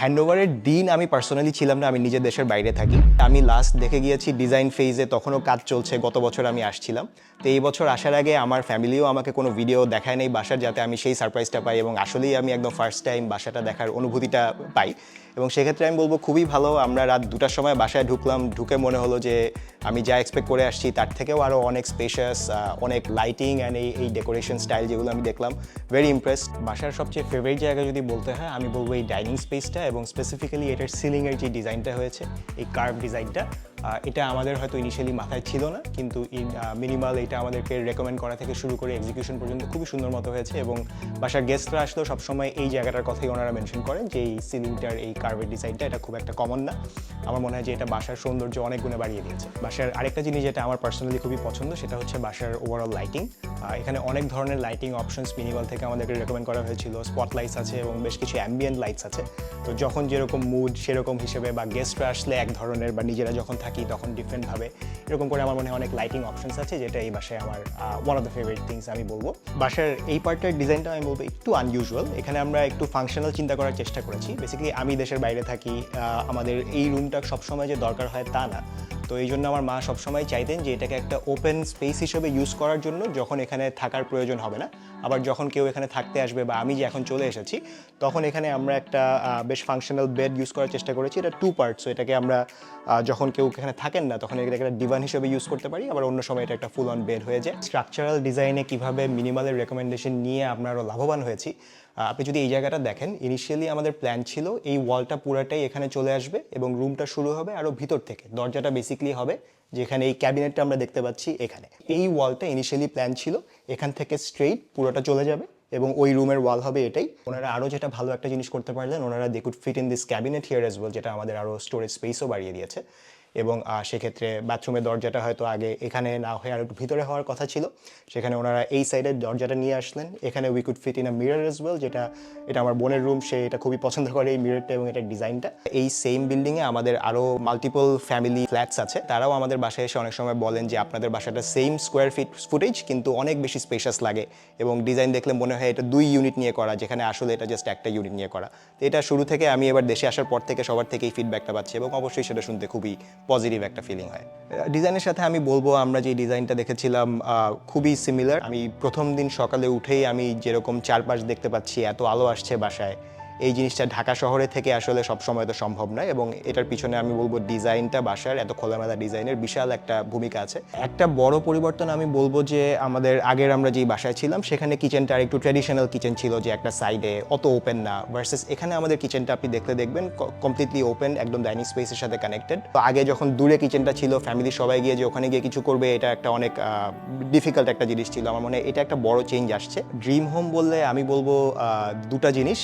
হ্যান্ডওভারের দিন আমি পার্সোনালি ছিলাম না, আমি নিজের দেশের বাইরে থাকি। আমি লাস্ট দেখে গিয়েছি ডিজাইন ফেজে, তখনও কাজ চলছে। গত বছর আমি আসছিলাম, তো এই বছর আসার আগে আমার ফ্যামিলিও আমাকে কোনো ভিডিও দেখায় নেই বাসার, যাতে আমি সেই সারপ্রাইজটা পাই এবং আসলেই আমি একদম ফার্স্ট টাইম বাসাটা দেখার অনুভূতিটা পাই। এবং সেক্ষেত্রে আমি বলবো খুবই ভালো। আমরা রাত 2টার সময় বাসায় ঢুকলাম, ঢুকে মনে হলো যে আমি যা এক্সপেক্ট করে আসছি তার থেকেও আরও অনেক স্পেশাস, অনেক লাইটিং অ্যান্ড এই ডেকোরেশন স্টাইল যেগুলো আমি দেখলাম, ভেরি ইমপ্রেসড। বাসার সবচেয়ে ফেভারিট জায়গা যদি বলতে হয়, আমি বলবো এই ডাইনিং স্পেসটা, এবং স্পেসিফিক্যালি এটার সিলিংয়ের যে ডিজাইনটা হয়েছে, এই কার্ভ ডিজাইনটা, এটা আমাদের হয়তো ইনিশিয়ালি মাথায় ছিল না, কিন্তু মিনিমাল এটা আমাদেরকে রেকমেন্ড করা থেকে শুরু করে এক্সিকিউশন পর্যন্ত খুবই সুন্দর মতো হয়েছে। এবং বাসার গেস্টরা আসলেও সবসময় এই জায়গাটার কথাই ওনারা মেনশন করেন যে এই সিলিংটার এই কার্ভের ডিজাইনটা এটা খুব একটা কমন না। আমার মনে হয় যে এটা বাসার সৌন্দর্য অনেক গুণে বাড়িয়ে দিয়েছে। বাসার আরেকটা জিনিস যেটা আমার পার্সোনালি খুবই পছন্দ, সেটা হচ্ছে বাসার ওভারঅল লাইটিং। এখানে অনেক ধরনের লাইটিং অপশনস মিনিমাল থেকে আমাদেরকে রেকমেন্ড করা হয়েছিল। স্পটলাইটস আছে এবং বেশ কিছু অ্যাম্বিয়েন্ট লাইটস আছে। তো যখন যেরকম মুড সেরকম হিসেবে, বা গেস্টরা আসলে এক ধরনের, বা নিজেরা যখন থাকি তখন ডিফারেন্টভাবে, এরকম করে আমার মনে হয় অনেক লাইটিং অপশনস আছে, যেটা এই বাসায় আমার one of the favourite things আমি বলবো। বাসার এই পার্টটার ডিজাইনটা আমি বলবো একটু আনইউজুয়াল। এখানে আমরা একটু ফাংশনাল চিন্তা করার চেষ্টা করেছি। বেসিক্যালি আমি দেশের বাইরে থাকি, আমাদের এই রুমটা সবসময় যে দরকার হয় তা না। তো এই জন্য আমার মা সবসময় চাইতেন যে এটাকে একটা ওপেন স্পেস হিসেবে ইউজ করার জন্য, যখন এখানে থাকার প্রয়োজন হবে না, আবার যখন কেউ এখানে থাকতে আসবে, বা আমি যে এখন চলে এসেছি, তখন এখানে আমরা একটা বেশ ফাংশনাল বেড ইউজ করার চেষ্টা করেছি। এটা 2 পার্টস, এটাকে আমরা যখন কেউ এখানে থাকেন না তখন এটাকে একটা ডিভান হিসেবে ইউজ করতে পারি, আবার অন্য সময় এটা একটা ফুল অন বেড হয়ে যায়। স্ট্রাকচারাল ডিজাইনে কীভাবে মিনিমালের রেকমেন্ডেশন নিয়ে আমরা আরও লাভবান হয়েছি, আপনি যদি এই জায়গাটা দেখেন, ইনিশিয়ালি আমাদের প্ল্যান ছিল এই ওয়ালটা পুরাটাই এখানে চলে আসবে এবং রুমটা শুরু হবে আরও ভিতর থেকে। দরজাটা বেসিক্যালি হবে যেখানে এই ক্যাবিনেটটা আমরা দেখতে পাচ্ছি এখানে। এই ওয়ালটা ইনিশিয়ালি প্ল্যান ছিল এখান থেকে স্ট্রেইট পুরোটা চলে যাবে এবং ওই রুমের ওয়াল হবে এটাই। ওনারা আরও যেটা ভালো একটা জিনিস করতে পারলেন, ওনারা they could fit in this cabinet here as well, যেটা আমাদের আরও স্টোরেজ স্পেসও বাড়িয়ে দিয়েছে। এবং সেক্ষেত্রে বাথরুমের দরজাটা হয়তো আগে এখানে না হয়ে আর একটু ভিতরে হওয়ার কথা ছিল, সেখানে ওনারা এই সাইডের দরজাটা নিয়ে আসলেন। এখানে we could fit in a mirror as well, এটা আমার বোনের রুম, সে এটা খুবই পছন্দ করে এই মিররটা এবং এটার ডিজাইনটা। এই সেম বিল্ডিংয়ে আমাদের আরও মাল্টিপল ফ্যামিলি ফ্ল্যাটস আছে, তারাও আমাদের বাসায় এসে অনেক সময় বলেন যে আপনাদের বাসাটা সেম স্কোয়ার ফুটেজ কিন্তু অনেক বেশি স্পেশাস লাগে, এবং ডিজাইন দেখলে মনে হয় এটা 2 ইউনিট নিয়ে করা, যেখানে আসলে এটা জাস্ট একটা ইউনিট নিয়ে করা। তো এটা শুরু থেকে, আমি এবার দেশে আসার পর থেকে সবার থেকে এই ফিডব্যাকটা পাচ্ছি, এবং অবশ্যই সেটা শুনতে খুবই পজিটিভ একটা ফিলিং হয়। ডিজাইনের সাথে আমি বলবো আমরা যে ডিজাইনটা দেখেছিলাম খুবই সিমিলার। আমি প্রথম দিন সকালে উঠেই আমি যেরকম চারপাশ দেখতে পাচ্ছি, এত আলো আসছে বাসায়, এই জিনিসটা ঢাকা শহরে থেকে আসলে সবসময় তো সম্ভব নয়। এবং এটার পিছনে আমি বলবো ডিজাইনটা, বাসার এত খোলামেলা ডিজাইনের বিশাল একটা ভূমিকা আছে। একটা বড় পরিবর্তন আমি বলবো যে আমাদের আগের আমরা যেই বাসায় ছিলাম সেখানে কিচেনটা আর একটু ট্র্যাডিশনাল কিচেন ছিল, যে একটা সাইডে অত ওপেন না, ভার্সেস এখানে আমাদের কিচেনটা আপনি দেখবেন কমপ্লিটলি ওপেন, একদম ডাইনিং স্পেসের সাথে কানেক্টেড। তো আগে যখন দূরে কিচেনটা ছিল, ফ্যামিলির সবাই গিয়ে যে ওখানে গিয়ে কিছু করবে, এটা একটা অনেক ডিফিকাল্ট একটা জিনিস ছিল। আমার মনে হয় এটা একটা বড় চেঞ্জ আসছে। ড্রিম হোম বললে আমি বলবো দুটা জিনিস।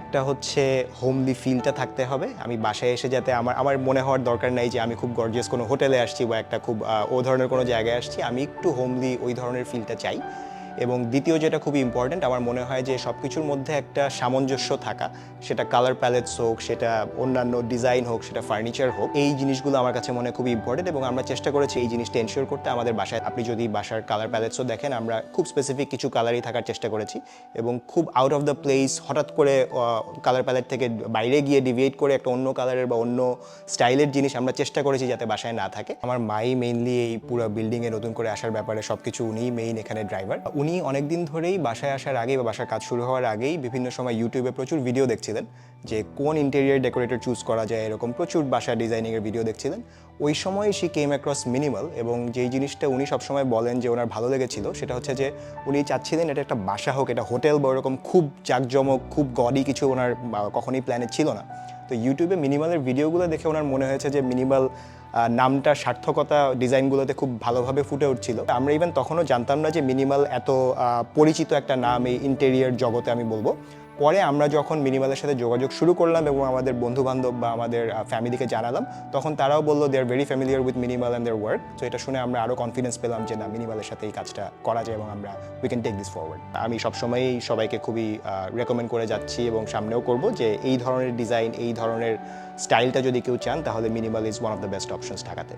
একটা হচ্ছে হোমলি ফিলটা থাকতে হবে। আমি বাসায় এসে যাতে আমার মনে হওয়ার দরকার নাই যে আমি খুব গর্জিয়াস কোনো হোটেলে আসছি বা একটা খুব ও ধরনের কোনো জায়গায় আসছি, আমি একটু হোমলি ওই ধরনের ফিলটা চাই। এবং দ্বিতীয় যেটা খুবই ইম্পর্ট্যান্ট, আমার মনে হয় যে সব কিছুর মধ্যে একটা সামঞ্জস্য থাকা, সেটা কালার প্যালেটস হোক, সেটা অন্যান্য ডিজাইন হোক, সেটা ফার্নিচার হোক, এই জিনিসগুলো আমার কাছে মনে হয় খুবই ইম্পর্ট্যান্ট। এবং আমরা চেষ্টা করেছি এই জিনিসটা এনশিওর করতে আমাদের বাসায়। আপনি যদি বাসার কালার প্যালেটসও দেখেন, আমরা খুব স্পেসিফিক কিছু কালারই থাকার চেষ্টা করেছি, এবং খুব আউট অফ দ্য প্লেস হঠাৎ করে কালার প্যালেট থেকে বাইরে গিয়ে ডিভিয়েট করে একটা অন্য কালারের বা অন্য স্টাইলের জিনিস আমরা চেষ্টা করেছি যাতে বাসায় না থাকে। আমার মাই মেইনলি এই পুরো বিল্ডিংয়ে নতুন করে আসার ব্যাপারে সব কিছু উনিই মেইন এখানে ড্রাইভার। উনি অনেকদিন ধরেই বাসায় আসার আগেই বা বাসার কাজ শুরু হওয়ার আগেই বিভিন্ন সময় ইউটিউবে প্রচুর ভিডিও দেখছিলেন যে কোন ইন্টেরিয়ার ডেকোরেটর চুজ করা যায়, এরকম প্রচুর বাসা ডিজাইনিংয়ের ভিডিও দেখছিলেন। ওই সময় শি কেম অ্যাক্রস মিনিমাল, এবং যেই জিনিসটা উনি সবসময় বলেন যে ওনার ভালো লেগেছিল, সেটা হচ্ছে যে উনি চাচ্ছিলেন এটা একটা বাসা হোক, এটা হোটেল বা ওরকম খুব জাঁকজমক খুব গডি কিছু ওনার কখনোই প্ল্যানে ছিল না। তো ইউটিউবে মিনিমালের ভিডিওগুলো দেখে ওনার মনে হয়েছে যে মিনিমাল নামটার সার্থকতা ডিজাইনগুলোতে খুব ভালোভাবে ফুটে উঠছিল। আমরা ইভেন তখনও জানতাম না যে মিনিমাল এত পরিচিত একটা নাম এই ইন্টেরিয়ার জগতে, আমি বলবো। পরে আমরা যখন মিনিমালের সাথে যোগাযোগ শুরু করলাম এবং আমাদের বন্ধুবান্ধব বা আমাদের ফ্যামিলিকে জানালাম, তখন তারাও বললো they are very familiar with minimal and their work. তো এটা শুনে আমরা আরও কনফিডেন্স পেলাম যে না, মিনিমালের সাথে এই কাজটা করা যায় এবং আমরা we can take this forward. আমি সবসময়ই সবাইকে খুবই রেকমেন্ড করে যাচ্ছি এবং সামনেও করব যে এই ধরনের ডিজাইন, এই ধরনের স্টাইলটা যদি কেউ চান, তাহলে minimal is one of the best options ঢাকাতে।